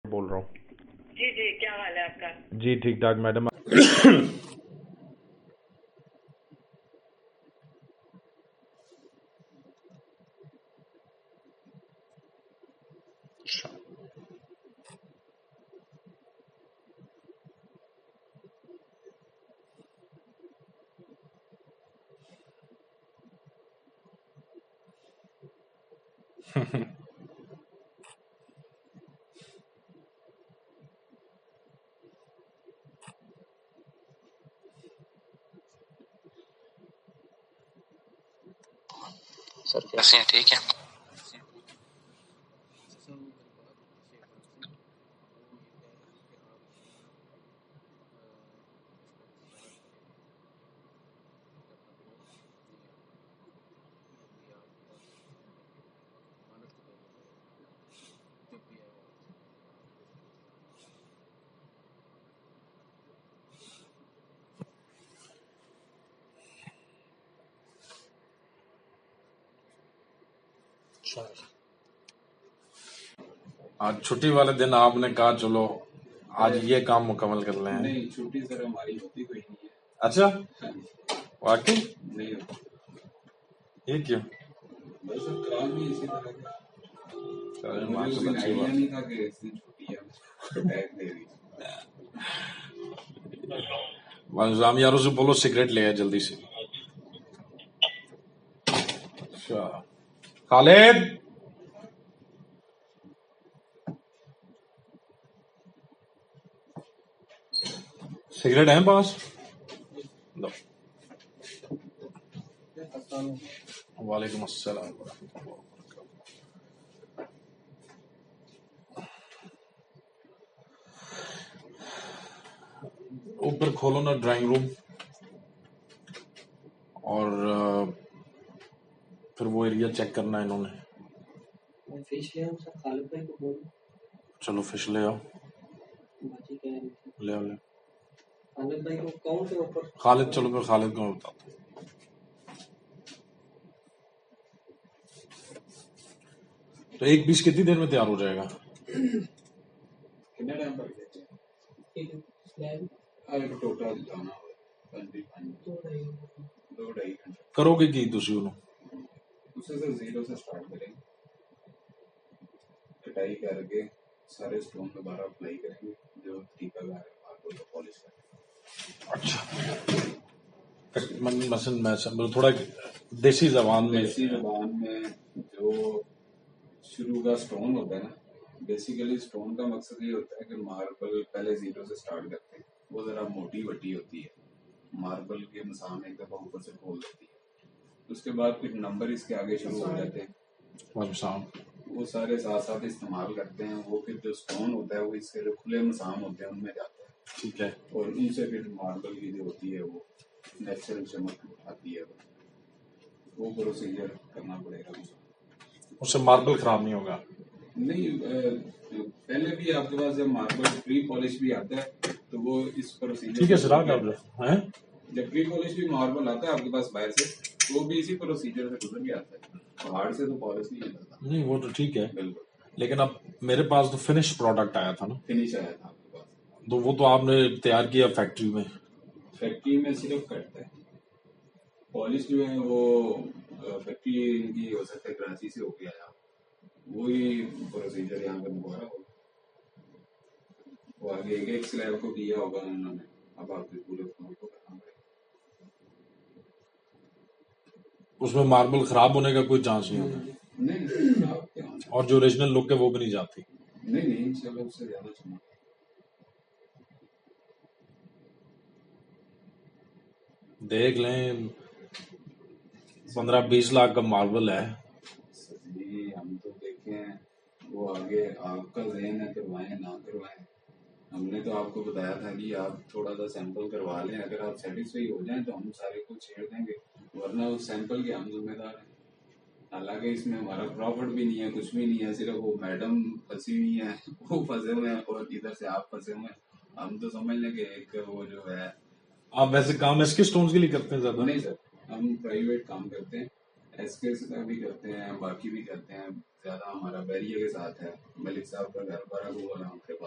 بول رہا ہوں. جی جی، کیا حال ہے آپ کا؟ جی ٹھیک ٹھاک میڈم. سر کیسے ہیں؟ ٹھیک ہے. آج چھٹی والے دن آپ نے کہا چلو آج یہ کام مکمل کر لیں. نہیں چھٹی سر ہماری ہوتی کوئی نہیں ہے. اچھا واقعی نہیں ہوتی. یہ کیوں؟ بس سر کام بھی اسی طرح کا. مجھے اس دن اچھی آئیڈیا بات. نہیں تھا کہ اس دن چھٹی ہے. ٹیگ دے دی. نظام یاروں سے بولو سگریٹ لے آئے جلدی سے. اچھا خالد سگریٹ ہیں پاس؟ دو. وعلیکم السلام ورحمۃ اللہ وبرکاتہ. اوپر کھولو نا ڈرائنگ روم اور پھر وہ ایریا چیک کرنا ہے انہوں نے. چلو فش لے آؤ. لے آؤ لے. خالد چلو پھر خالد کو میں بتاتا ہوں. تو ایک پیس کتنی دیر میں تیار ہو جائے گا؟ کتنا ٹائم پر گیا؟ ٹوٹل جانا ہو 2-2.5 گھنٹے. کرو گے کی تسی انہوں اسے سر زیرو سے سٹارٹ کریں گے. کٹائی کر کے سارے اسٹون دوبارہ اپلائی کریں گے جو ٹھیکا گا ہے ماربل کو پالش کریں گے. اچھا مثلا میں تھوڑا دیسی زبان میں. دیسی زبان میں جو شروع کا اسٹون ہوتا ہے نا، بیسیکلی اسٹون کا مقصد یہ ہوتا ہے کہ ماربل پہلے زیرو سے سٹارٹ کرتے ہیں. وہ ذرا موٹی وٹی ہوتی ہے. ماربل کے مسام ایک دفعہ اوپر سے کھول دیتی ہے. اس کے بعد پھر نمبر اس کے آگے شروع ہو جاتے ہیں. وہ سارے ساتھ ساتھ استعمال کرتے ہیں. وہ پھر جو اسٹون ہوتا ہے وہ اس کے جو کھلے مسام ہوتے ہیں ان میں جاتا ہے. ٹھیک ہے. اور ان سے پھر ماربل کی جو ہوتی ہے وہ نیچرل چمک آتی ہے. وہ پروسیجر کرنا پڑے گا. اس سے ماربل خراب نہیں ہوگا؟ نہیں، پہلے بھی آپ کے پاس جب ماربل پری پالش بھی آتا ہے تو وہ اس پروسیجر. ٹھیک ہے سر جب پری پالش بھی ماربل آتا ہے آپ کے پاس باہر سے وہ بھی اسی پروسیجر سے گزر کے آتا ہے. پہاڑ سے تو پالش نہیں آتا. نہیں وہ تو ٹھیک ہے بالکل. لیکن اب میرے پاس تو فنش پروڈکٹ آیا تھا نا. فنش آیا تھا آپ کے پاس تو وہ تو آپ نے تیار کیا فیکٹری میں. فیکٹری میں صرف کرتا ہے. پالش جو ہے وہ فیکٹری ان کی ہو سکتا ہے کراچی سے ہو کے آیا. وہی پروسیجر یہاں پہ دوبارہ ہوگا. وہ آگے ایک سلیب کو دیا ہوگا انہوں نے. اب آپ کے پورے فلور کو کرنا پڑے گا. اس میں ماربل خراب ہونے کا کوئی چانس نہیں ہوتا؟ نہیں اور جو اوریجنل لک ہے وہ بھی نہیں جاتی؟ نہیں انشاءاللہ اس سے زیادہ چمک. دیکھ لیں 15-20 لاکھ کا ماربل ہے. جی ہم تو دیکھیں وہ آگے آپ کا ذہن ہے کروائیں نہ کروائیں. ہم نے تو آپ کو بتایا تھا کہ آپ تھوڑا سا سیمپل کروا لیں. اگر آپ سیٹسفائی ہو جائیں تو ہم سارے کو چھیڑ دیں گے ورنہ اس سیمپل کے ہم ذمہ دار ہیں. حالانکہ اس میں ہمارا پروفٹ بھی نہیں ہے کچھ بھی نہیں ہے. صرف وہ میڈم پھنسی ہوئی ہیں وہ پھنسے ہوئے ہیں اور ادھر سے آپ پھنسے ہوئے ہیں. ہم تو سمجھ لیں کہ ایک وہ جو ہے. آپ ویسے کام ایس کے اسٹونز کے لیے کرتے ہیں زیادہ؟ نہیں سر ہم پرائیویٹ کام کرتے ہیں. ایس کے کا بھی کرتے ہیں باقی بھی کرتے ہیں. زیادہ ہمارا بیریے کے ساتھ ہے. ملک صاحب کا گھر بڑا وہ والا ہمارے پاس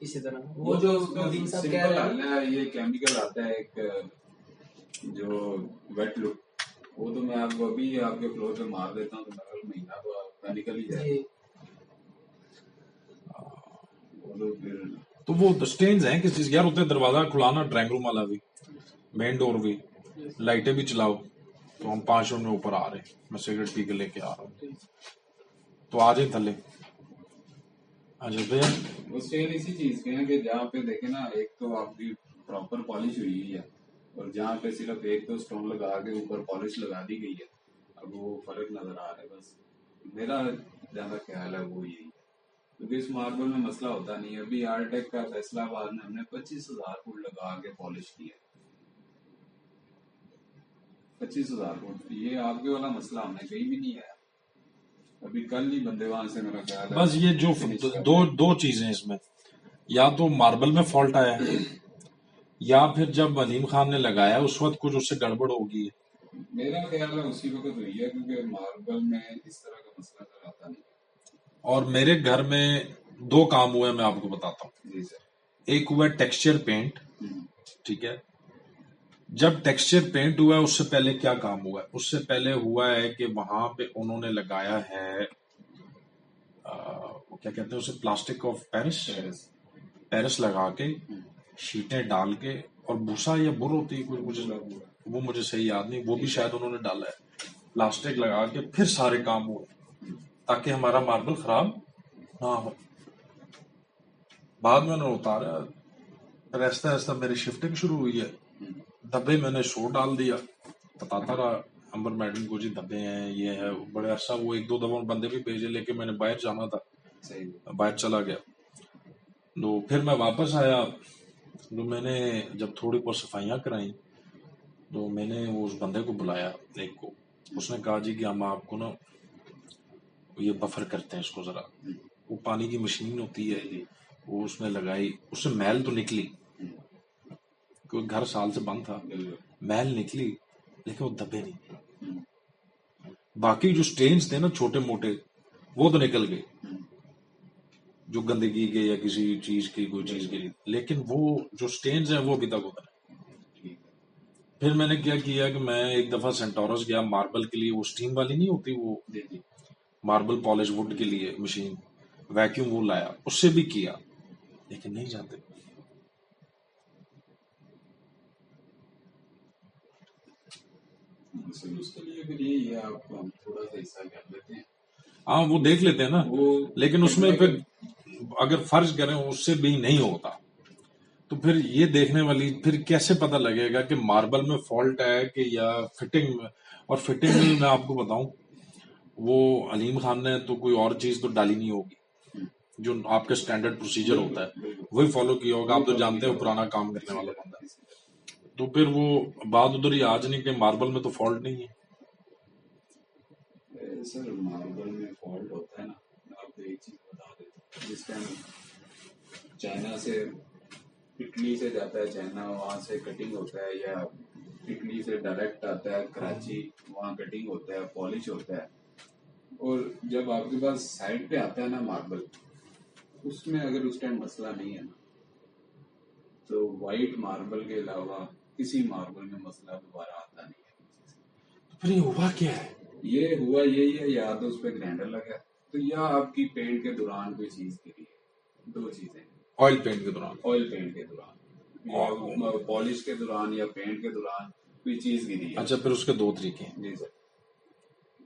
اسی طرح وہ جو ندیم صاحب کہہ سمپل رہے حل ہے، یہ کیمیکل آتا ہے ایک جو ویٹ لک، وہ تو میں آپ کو ابھی آپ کے فلور پہ مار دیتا ہوں تو میرا مہینہ تو آپ کا نکل ہی جائے ہیں وہ تو پھر تو وہ سٹینز ہیں کس چیز کے؟ یار ہوتے دروازہ کھلانا، ڈرائنگ روم والا بھی، مین ڈور بھی، لائٹیں بھی چلاؤ، تو ہم 5 منٹ میں اوپر آ رہے ہیں، میں سگریٹ پی کے لے کے آ رہا ہوں، تو آ جائیں تھلے. اچھا بھیا وہ سٹین اسی چیز کے ہیں کہ جہاں پہ دیکھیں نا، ایک تو آپ کی پراپر پالش ہوئی ہوئی ہے، اور جہاں پہ صرف ایک تو اسٹون لگا کے اوپر پالش لگا دی گئی ہے، اب وہ فرق نظر آ رہا ہے. بس میرا زیادہ خیال ہے وہ یہی ہے، کیونکہ اس ماربل میں مسئلہ ہوتا نہیں ہے. ابھی آرٹیک کا فیصلہ آباد میں ہم نے 25,000 فٹ لگا کے پالش کیا، 25,000 فٹ. یہ آپ کے والا مسئلہ ہمیں کہیں بھی نہیں ہے. ابھی کل ہی بندے وہاں سے میرا خیال ہے بس یہ جو finish کر دو چیزیں اس میں، یا تو ماربل میں فالٹ آیا ہے، یا پھر جب علیم خان نے لگایا اس وقت کچھ اس سے گڑبڑ ہوگی. میرا خیال ہے اسی وقت ہوئی ہے، کیونکہ ماربل میں اس طرح کا مسئلہ نظر آتا نہیں. اور میرے گھر میں 2 کام ہوئے، میں آپ کو بتاتا ہوں. جی سر. ایک ہوا ٹیکسچر پینٹ، ٹھیک ہے. جب ٹیکسچر پینٹ ہوا ہے اس سے پہلے کیا کام ہوا ہے؟ اس سے پہلے ہوا ہے کہ وہاں پہ انہوں نے لگایا ہے کیا کہتے ہیں اسے، پلاسٹک آف پیرس لگا کے، شیٹیں ڈال کے، اور بھوسا یا بر ہوتی ہے کوئی، وہ مجھے صحیح یاد نہیں، وہ بھی شاید انہوں نے ڈالا ہے، پلاسٹک لگا کے پھر سارے کام ہوئے تاکہ ہمارا ماربل خراب نہ ہو. بعد میں نے اتارا، پھر آہستہ آہستہ میری شفٹنگ شروع ہوئی ہے، دبے میں نے شو ڈال دیا، بتاتا رہا امبر میڈم کو، جی دبے ہیں، یہ ہے. بڑے عرصہ وہ 1-2 دفعہ بندے بھی بھیجے، لیکن میں نے باہر جانا تھا، باہر چلا گیا. تو پھر میں واپس آیا، تو میں نے جب تھوڑی بہت صفائیاں کرائیں تو میں نے اس بندے کو بلایا ایک کو، اس نے کہا جی کہ ہم آپ کو نا یہ بفر کرتے ہیں اس کو ذرا. وہ پانی کی مشین ہوتی ہے، وہ اس میں لگائی، اس سے میل تو نکلی، کیونکہ گھر سال سے بند تھا، میل نکلی لیکن وہ دبے نہیں. باقی جو سٹینز تھے نا چھوٹے موٹے وہ تو نکل گئے، جو گندگی کے یا کسی چیز کی کوئی چیز کے، لیکن وہ جو سٹینز ہیں وہ ابھی تک اترے. پھر میں نے کیا کیا کہ میں ایک دفعہ سینٹورس گیا ماربل کے لیے، وہ سٹیم والی نہیں ہوتی، وہ ماربل پالش ووڈ کے لیے مشین، ویکیوم وہ لایا، اس سے بھی کیا لیکن نہیں جاتے. اس کے لیے پھر یہی ہے، آپ ہم تھوڑا سا حصہ کر لیتے ہیں. ہاں وہ دیکھ لیتے ہیں نا، لیکن اس میں پھر اگر فرض کریں اس سے بھی نہیں ہوتا تو پھر یہ دیکھنے والی، پھر کیسے پتہ لگے گا کہ ماربل میں فالٹ ہے کہ یا فٹنگ میں. اور فٹنگ میں میں آپ کو بتاؤں، وہ علیم خان نے تو کوئی اور چیز تو ڈالی نہیں ہوگی، جو آپ کا اسٹینڈرڈ پروسیجر ہوتا ہے وہی فالو کیا ہوگا. آپ تو جانتے ہیں پرانا کام کرنے والا بندہ، تو پھر وہ بات ادھر ہی آج نہیں کہ ماربل میں تو فالٹ نہیں ہے. سر ماربل میں فالٹ ہوتا ہے نا، میں آپ کو ایک چیز بتا دیتا ہوں. جس ٹائم چائنا سے، اٹلی سے جاتا ہے چائنا، وہاں سے کٹنگ ہوتا ہے، یا اٹلی سے ڈائریکٹ آتا ہے کراچی، وہاں کٹنگ ہوتا ہے، پالش ہوتا ہے. اور جب آپ کے پاس سائڈ پہ آتا ہے نا ماربل، اس میں اگر اس ٹائم مسئلہ نہیں ہے نا، تو وائٹ ماربل کے علاوہ کسی ماربل میں مسئلہ دوبارہ آتا نہیں ہے. پھر یہ ہوا کیا ہے؟ یہ ہوا یہی ہے، یا تو اس پہ گرینڈر لگا، تو یا آپ کی پینٹ کے دوران کوئی چیز گری ہے. 2 چیزیں، آئل پینٹ کے دوران، آئل پینٹ کے دوران، یا پالش کے دوران، یا پینٹ کے دوران کوئی چیز گری ہے. اچھا پھر اس کے 2 طریقے ہیں. جی سر.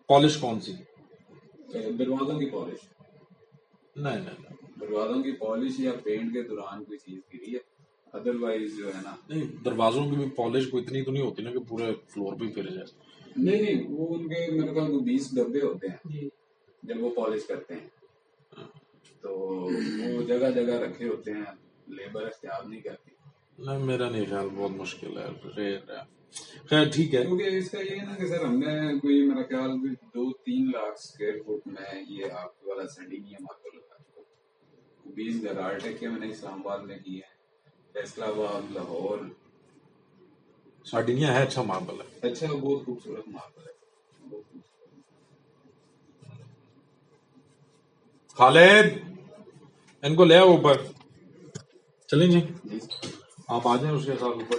پالش کون سی؟ دروازوں کی پالش، نہیں دروازوں کی پالش یا پینٹ کے دوران کوئی چیز گری ہے. ادر وائز جو ہے نا، نہیں، دروازوں کی بھی پالش کو اتنی تو نہیں ہوتی نا کہ پورے فلور پہ پھر جائے. نہیں وہ ان کے میرے خیال کو 20 ڈبے ہوتے ہیں جب وہ پالش کرتے ہیں، تو وہ جگہ جگہ رکھے ہوتے ہیں، لیبر اختیار نہیں کرتی. نہیں میرا نہیں خیال، بہت مشکل ہے، ریئر ہے. خیر ٹھیک ہے. کیونکہ اس کا یہ ہے نا کہ سر ہم نے کوئی میرا خیال 2-3 لاکھ اسکوائر فٹ میں یہ آپ کے والا سینڈینیم آپ کو لگا چکا. 20 گھر آرٹیک کے میں نے اسلام آباد میں کیے ہیں، فیصلہ آباد، لاہور. سارڈینیا ہے اچھا ماربل ہے، اچھا بہت خوبصورت ماربل ہے، بہت خوبصورت. خالد ان کو لے آؤ اوپر. چلیں جی جی آپ آ جائیں اس کے ساتھ اوپر.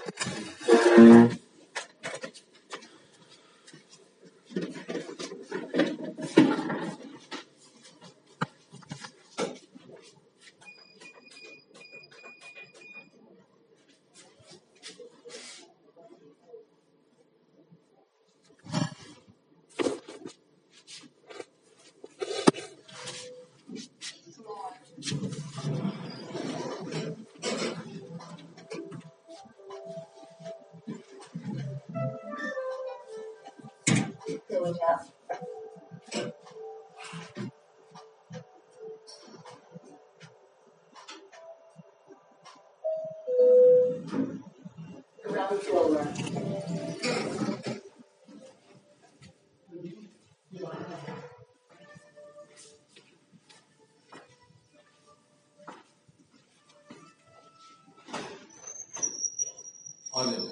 آ جائیں.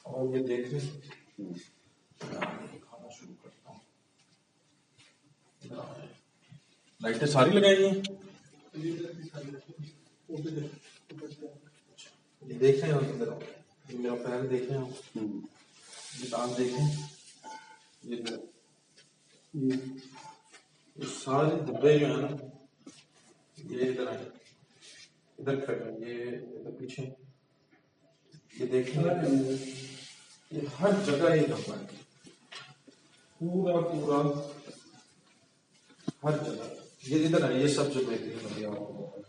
اور یہ دیکھ لیں کھانا شروع کرتا ہوں. لائٹیں ساری لگائی ہیں. یہ دیکھ رہے ہیں ادھر میرا پیر دیکھ رہے ہیں یہ دانت دیکھیں. یہ سارے دبے جو ہیں نا یہ ادھر آئے ادھر کھڑے یہ ادھر پیچھے یہ دیکھیں یہ ہر جگہ یہ دبا ہے پورا پورا ہر جگہ. یہ ادھر ہے یہ سب سے بہترین لگے آپ کو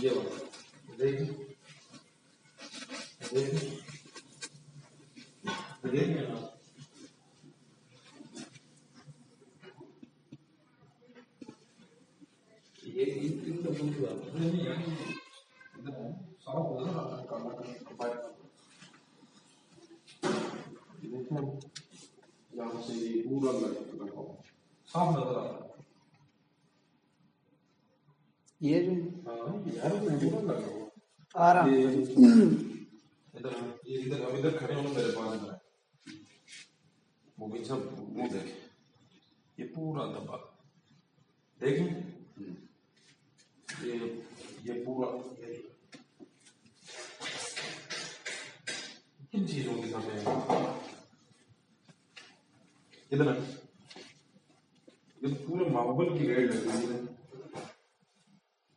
یہ والا دیکھیں دیکھیں دیکھیں نا یہ ان لوگوں کی بات نہیں ہے صاف نظر آ رہا ہے کالا دیکھیں یہاں سے یہ پورا لگا ہوا صاف نظر آ رہا ہے. یہ جو ہاں یار پورا لگا ہوا آ رہا ادھر یہ ادھر ہم ادھر کھڑے ہوں میرے پاس ادھر وہ بھی سب وہ دیکھیں یہ پورا دبا دیکھیں یہ پورا کن چیزوں کی سمجھ ادھر یہ پورے ماحول کی ریڈ لگ رہی ہے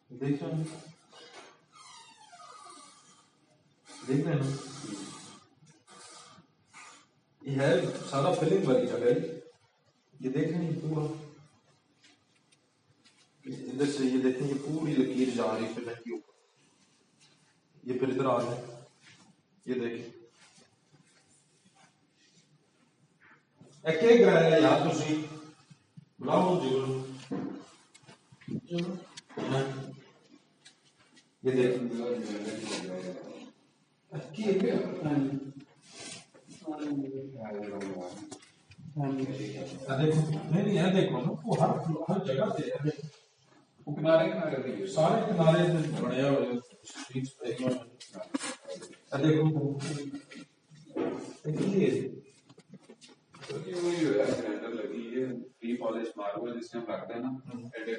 دیکھیں دیکھ رہے ہیں نا یہ ہے سارا فلنگ والی جگہ ہے. یہ دیکھ رہے ہیں پورا ادھر سے یہ دیکھیں یہ پوری لکیر جا رہی فلنگ کے اوپر. یہ پھر ادھر آ جائے یہ دیکھیں ایک گرایا یاد تھی بلاؤ جی یہ دیکھ نہیں ہے دیکھو نا وہ ہر جگہ سے کنارے کنارے سارے کنارے بڑھیا دیکھو وہی جو ہے سلینڈر لگی ہے پری پالش ماربل جس میں ہم رکھتے ہیں نا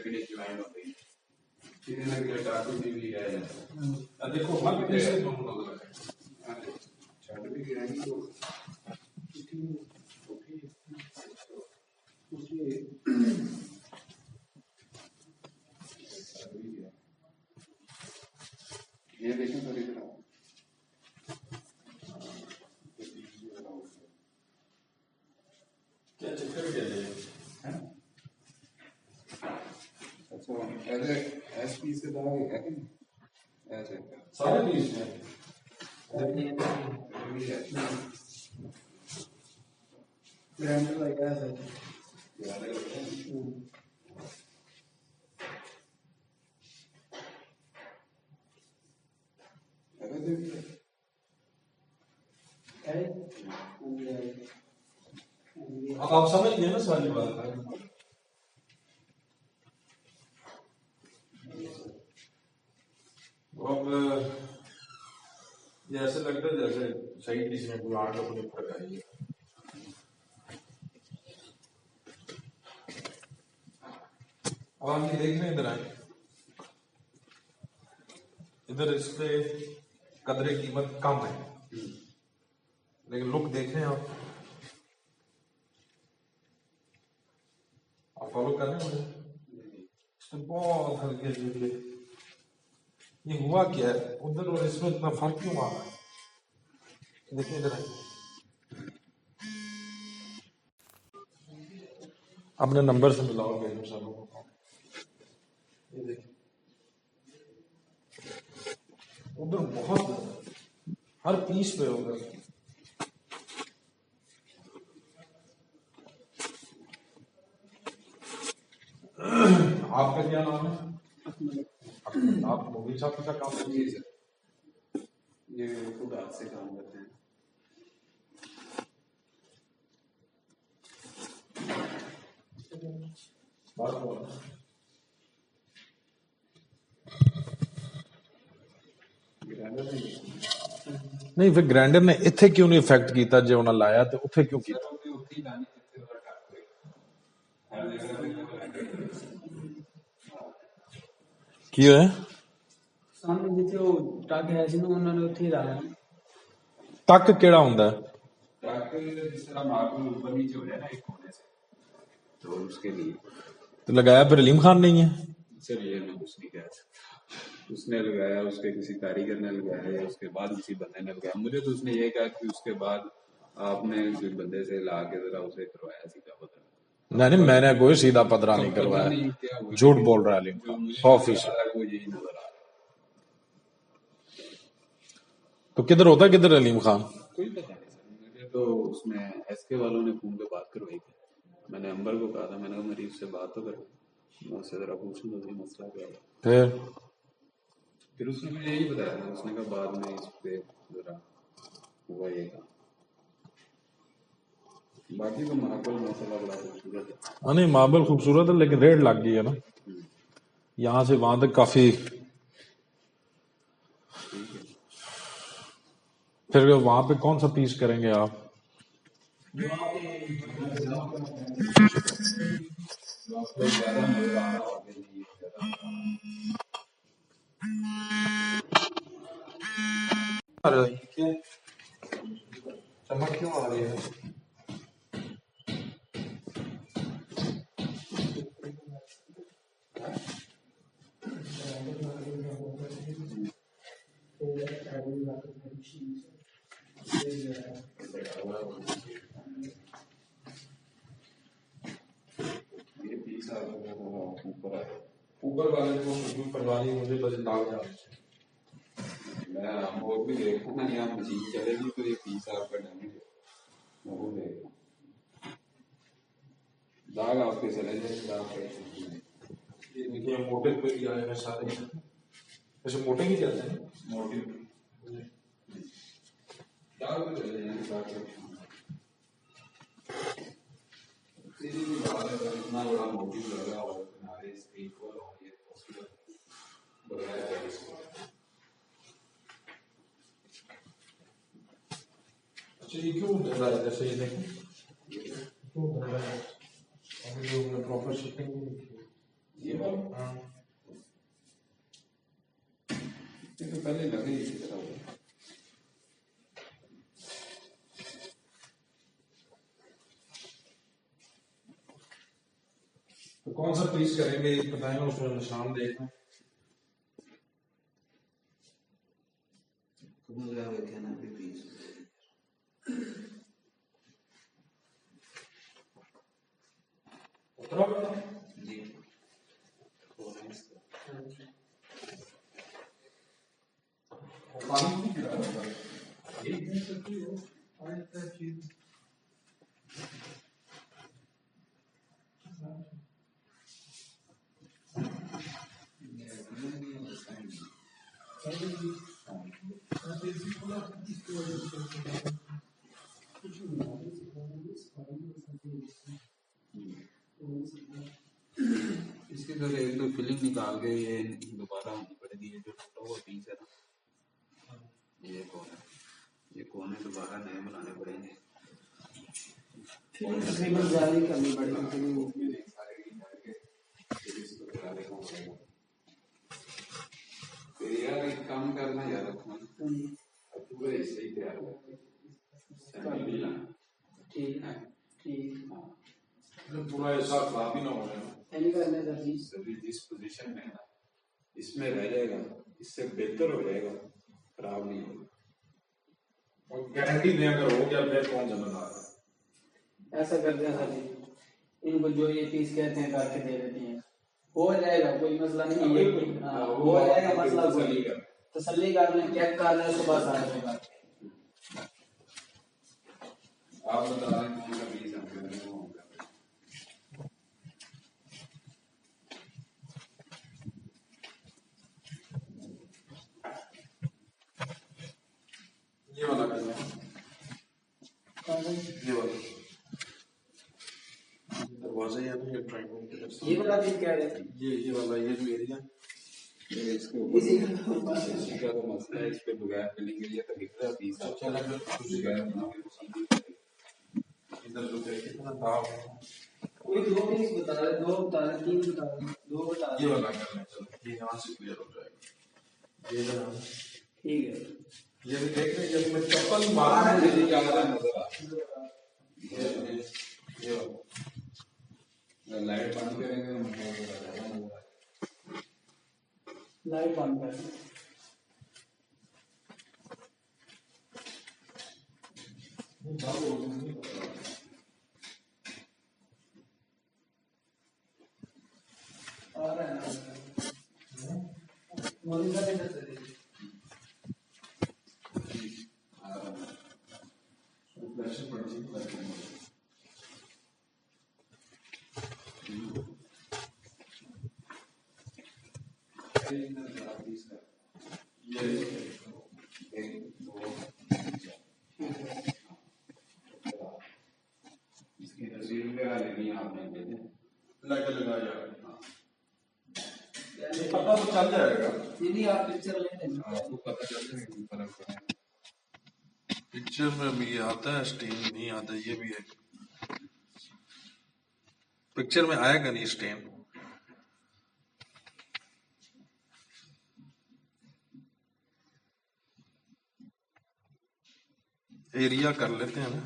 فنش جوائنٹ ہوتی ہے سیدھے لگے ڈاکو بھی بھی رہ جاتا ہے. دیکھو ہر پیسے دونوں نظر آئے چھٹ بھی گرائیں گی تو یہ دیکھیں سر ادھر کیا چکر کیا ہے اچھا ایسے ایس پی سے داغ ہے کہ ایسے سارے پیس ہیں گرینڈر لگا ہے اب آپ سمجھ گئے نا ساری بات. اب یہ ایسے لگتا ہے جیسے صحیح کسی میں کوئی آٹھ اپنے اوپر آئی ہے. اب آپ یہ دیکھ رہے ہیں ادھر آئیں, ادھر اس پہ قدر قیمت کم ہے, لیکن لک دیکھ رہے ہیں آپ فالو کر رہے ہیں مجھے, اس میں بہت ہلکے ہلکے, یہ ہوا کیا ہے ادھر اور اس میں اتنا فرق کیوں آ رہا ہے؟ دیکھیں ادھر آئیں, اپنے نمبر سے ملاؤ گے صاحب کو, یہ دیکھیں ادھر بہت ہر پیس پہ ہوگا. آپ کا کیا نام ہے؟ آپ موبائل شاپ کا کام کرتے جی سر, یہ خود ہاتھ سے کام کرتے ہیں. نہیں پھر گرائنڈر نے اتنے کیوں نہیں افیکٹ کیتا جو انہیں لایا تو اتنے کیوں کیتا؟ کی ہے سامنے جتنے وہ ٹاک ہے سی انہوں نے اتنے ہی لایا. تک کیڑا ہوندا ہے؟ جس طرح ماربل اوپر نیچے ہو جائے نا ایک کونے سے, تو اس کے لیے تو لگایا پھر علیم خان نہیں ہے؟ سر یہ میں کچھ نہیں کہہ سکتا, اس نے لگایا, اس کے کسی کاریگر نے لگایا یا اس کے بعد کسی بندے نے لگایا. مجھے تو اس نے یہ کہا کہ اس کے بعد آپ نے کسی بندے سے لا کے ذرا اسے کروایا سیدھا پتہ. نہیں میں نے کوئی سیدھا پدرا نہیں کروایا, جھوٹ بول رہا ہے علیم خان 100%. وہ یہی نظر آ رہا ہے. تو کدھر ہوتا ہے کدھر علیم خان؟ کوئی پتہ نہیں سر, مجھے تو اس میں ایس کے والوں نے فون پہ بات کروائی تھی. میں نے امبر کو کہا تھا, میں نے کہا مریض سے بات تو کرو, میں اس سے ذرا پوچھوں گا مسئلہ کیا ہے. پھر اس نے مجھے یہی بتایا تھا, اس نے کہا بعد میں اس پہ ذرا ہوا یہ کام. باقی تو ماربل مسئلہ بڑا خوبصورت ہے. نہیں ماربل خوبصورت ہے لیکن ریٹ لگ گئی ہے نا, یہاں سے وہاں تک کافی. پھر وہاں پہ کون سا پیس کریں گے آپ؟ چمک کیوں آ رہی ہے؟ اوپر والے کو پروانی مجھے بس داغ جانا چاہیے. میں اور بھی دیکھوں نا, یہاں مشین چلے گی تو یہ پیس آپ کا ڈیمیج ہے, وہ دیکھ داغ آپ کے چلے جائے داغ یہ دیکھیے موٹے پہ بھی آئے ہیں سارے, ایسے موٹے ہی جاتے ہیں موٹی داغ تو چلے جائیں داغ سیدھی سی بات ہے. اتنا بڑا موٹو لگا اور کنارے اسکرین کو اور یہ پاسبل بغیر پیس کو. اچھا یہ کیوں ڈر رہا ہے؟ جیسے یہ دیکھیں کیوں ڈر رہا ہے, ابھی جو ہم نے پراپر شپنگ نہیں کی. یہ والا یہ تو پہلے لگے ہی اسی طرح ہوا. تو کون سا پیس کریں گے بتائیں گے, اس میں نشان دیکھنا جی. اس کی تو ایک دو فلنگ نکال کے یہ دوبارہ ہونی پڑے گی. یہ جو ٹوٹا ہوا پیس ہے نا, یہ کونے دوبارہ نئے بنانے پڑیں گے. تقریباً جاری کرنی پڑے گی. پھر یار ایک کام کرنا یاد رکھنا پورا ایسے ہی تیار کرنا ٹھیک ہے ٹھیک پورا ایسا خراب ہی نہ ہو جائے. سبھی جس پوزیشن میں ہے نا اس میں رہ جائے گا, اس سے بہتر ہو جائے گا, خراب نہیں ہوگا. اور گارنٹی دیں اگر ہو گیا پھر کون ذمہ دار ہے. ایسا کرتے ہیں سر جی, ان کو جو یہ پیس کہتے ہیں کر کے دے دیتی ہیں, ہو جائے گا کوئی مسئلہ نہیں ہے, ہو جائے گا مسئلہ کوئی تسلی کر لیں, چیک کر لیں, صبح 8:30 بجے. آپ بتا رہے ہیں کون سا پیس ہم کے میں ہوگا. یہ والا کرنا ہے, یہ والا دروازہ یا نہیں, یہ ٹرائنگل کی طرف یہ والا پیس کہہ رہے ہیں, یہ والا یہ جو ایریا اس کے اوپر اسی کا تو مسئلہ ہے, اس پہ بغیر فلنگ کے لیے تو دکھ رہا پیس بغیر بنا کے پسند ادھر جو ہے کتنا تھا کوئی 2 پیس بتا رہے, 2 بتا رہے, 3 بتا رہے, 2 بتا رہے. یہ والا کرنا ہے. چلو یہ یہاں سے کلیئر ہو جائے گا. یہ ذرا ٹھیک ہے, یہ بھی دیکھ رہے ہیں جب میں چپل مارا ہے یہ کیا نظر آ یہ والا لائٹ بند کریں گے لائٹ بند کر دیں. آ رہا ہے نا مولی کا بھی دس دے. اس کی تصویر وغیرہ لینی ہے آپ نے دے دیں. لگا جائے گا, پتہ تو چل جائے گا. نہیں آپ پکچر لے لیں, آپ کو پتہ چل جائے گا فرق کیا ہے. پکچر میں بھی یہ آتا ہے, اسٹین نہیں آتا. یہ بھی ہے پکچر میں آئے گا نہیں اسٹین. ایریا کر لیتے ہیں نا,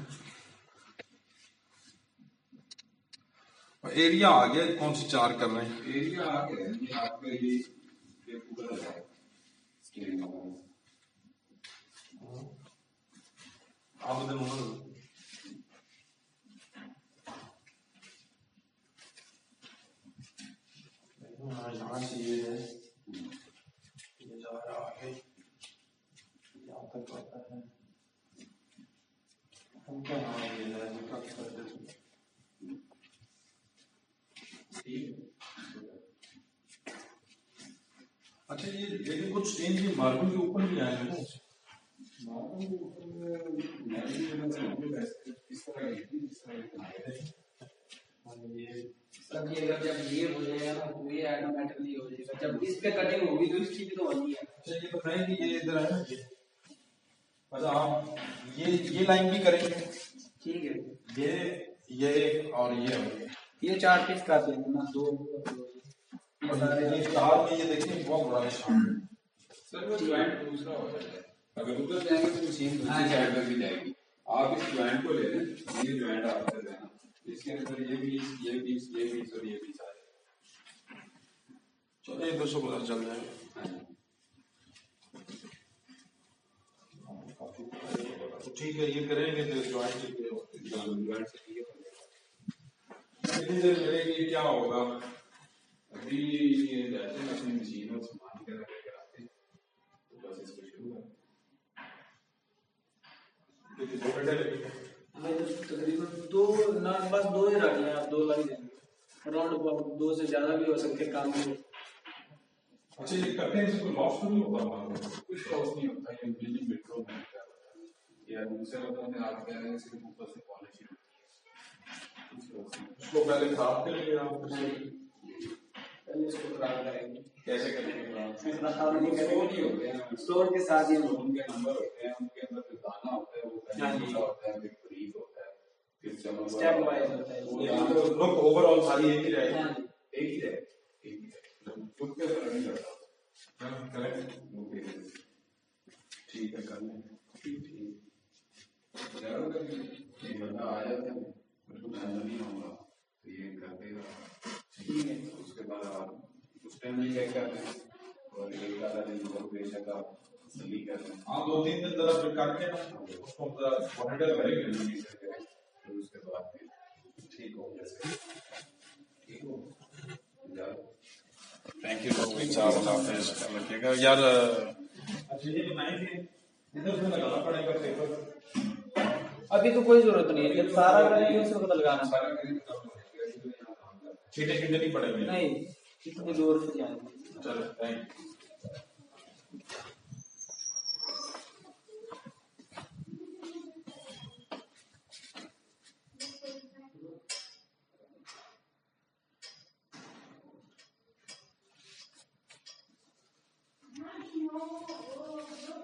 ایریا آگے کون سی 4 کر رہے ہیں. ایریا آ کے یہ آپ کا یہ پورا ہے اسکرین کا. آپ یہاں سے یہ ہے, یہ جا رہا آگے یہاں تک آتا ہے. ہم کیا ہاں یہ ہے اچھا. یہ لیکن کچھ چینج بھی ماربل کے اوپر بھی آئے ہیں. سب یہ اگر جب یہ ہو جائے گا نا تو یہ آٹومیٹکلی ہو جائے گا. جب اس پہ کٹنگ ہوگی تو اس کی بھی تو ہونی ہے. اچھا یہ بتائیں کہ یہ ادھر ہے نا, اچھا آپ یہ لائن بھی کریں گے. ٹھیک ہے, یہ اور یہ 4 پیس کا دیں نا, 2 یہ تار میں یہ دیکھیں بہت بڑا نشان ہے. سر وہ جوائنٹ دوسرا ہو جائے گا. اگر ادھر جائیں گے تو مشین دوسری سائڈ میں بھی جائے گی. آپ اس جوائنٹ کو لے لیں, یہ جوائنٹ آپ کر دینا, اس کے اندر یہ پیس یہ پیس یہ پیس اور یہ پیس آ جائے گا. چلے ادھر سے پتا چل جائے گا. ٹھیک ہے یہ کریں گے تو جوائنٹ سے ملے گی. کیا ہوگا ابھی یہ جاتے ہیں اپنی مشین اور سامان وغیرہ لے کر آتے ہیں تو بس اس کو شروع کرتے تقریباً 2 نہ بس 2 ہی رکھ لیں آپ, 2 لگ جائیں گے. اراؤنڈ 2 سے زیادہ بھی ہو سکتے کام میں. اچھا یہ کرتے ہیں اس کو لاس تو نہیں ہوتا. کچھ لاس نہیں ہوتا. یہ بجلی میٹرو میں یا دوسرے لوگوں میں آپ کہہ رہے ہیں صرف اوپر سے پالش ہوتی ہے. اس کو پہلے خراب کر لیا آپ پہلے اس کو خراب کریں گے. کیسے کریں گے؟ اسٹور کے ساتھ ہی ان کے نمبر ہوتے ہیں, ان کے اندر جو دانا ہوتا ہے وہ پہلے ہوتا ہے, پھر فریز ہوتا ہے, پھر اسٹیپ وائز ہوتا ہے. اوور آل ساری ایک ہی رہے گی. ایک ہی رہے. چپ کے فرق نہیں کرتا. کریکٹ. ٹھیک ہے کر لیں. ٹھیک یہ بندہ آ جاتا ہے بالکل میں نہیں آؤں گا تو یہ کر دے گا. اس کے بعد آپ اس ٹائم بھی چیک کر لیں اور ایک آدھا دن اور بے شک آپ تسلی کر لیں. ہاں 2-3 دن ذرا پھر کر کے اس کو ذرا مانیٹر کریں گے. پھر اس کے بعد ٹھیک ہو جیسے ٹھیک ہو جائے. تھینک یو صاحب. اللہ حافظ. رکھیے گا یار. اچھا یہ بنائیں گے ادھر سے لگانا پڑے گا پیپر. ابھی تو کوئی ضرورت نہیں ہے, جب سارا کریں گے اس وقت لگانا. سارا کریں گے چھیٹے چھیٹے نہیں پڑیں گے. نہیں اتنی دور سے جائیں گے. چلو تھینک یو.